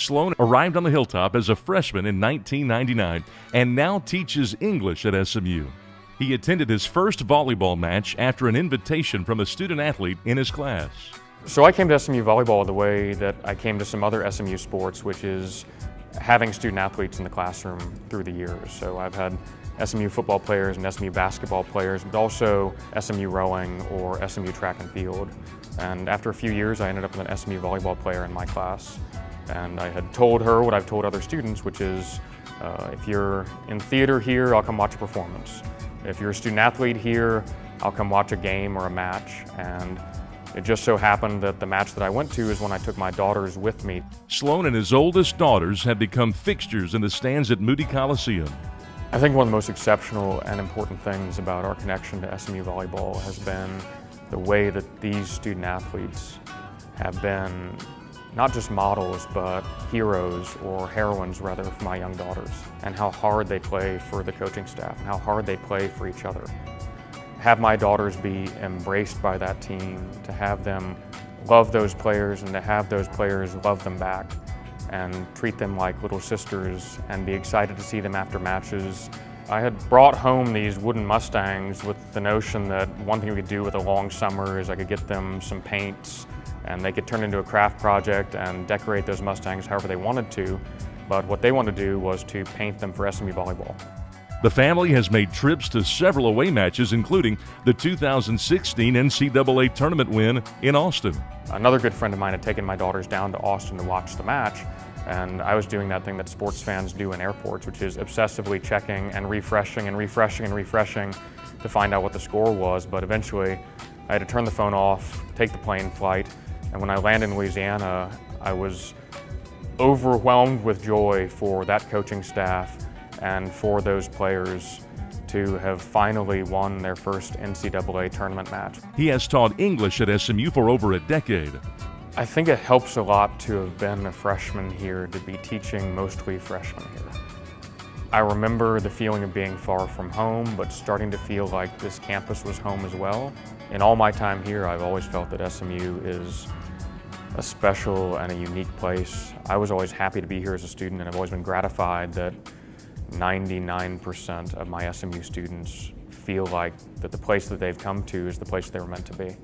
Sloan arrived on the Hilltop as a freshman in 1999 and now teaches English at SMU. He attended his first volleyball match after an invitation from a student athlete in his class. So I came to SMU Volleyball the way that I came to some other SMU sports, which is having student athletes in the classroom through the years. So I've had SMU football players and SMU basketball players, but also SMU rowing or SMU track and field. And after a few years, I ended up with an SMU volleyball player in my class. And I had told her what I've told other students, which is, if you're in theater here, I'll come watch a performance. If you're a student athlete here, I'll come watch a game or a match. And it just so happened that the match that I went to is when I took my daughters with me. Sloan and his oldest daughters have become fixtures in the stands at Moody Coliseum. I think one of the most exceptional and important things about our connection to SMU Volleyball has been the way that these student athletes have been not just models, but heroes or heroines rather for my young daughters, and how hard they play for the coaching staff and how hard they play for each other. Have my daughters be embraced by that team, to have them love those players and to have those players love them back and treat them like little sisters and be excited to see them after matches. I had brought home these wooden Mustangs with the notion that one thing we could do with a long summer is I could get them some paints and they could turn into a craft project and decorate those Mustangs however they wanted to. But what they wanted to do was to paint them for SMU Volleyball. The family has made trips to several away matches, including the 2016 NCAA tournament win in Austin. Another good friend of mine had taken my daughters down to Austin to watch the match, and I was doing that thing that sports fans do in airports, which is obsessively checking and refreshing and refreshing and refreshing to find out what the score was. But eventually, I had to turn the phone off, take the plane flight, and when I landed in Louisiana, I was overwhelmed with joy for that coaching staff and for those players to have finally won their first NCAA tournament match. He has taught English at SMU for over a decade. I think it helps a lot to have been a freshman here, to be teaching mostly freshmen here. I remember the feeling of being far from home, but starting to feel like this campus was home as well. In all my time here, I've always felt that SMU is a special and a unique place. I was always happy to be here as a student, and I've always been gratified that 99% of my SMU students feel like that the place that they've come to is the place they were meant to be.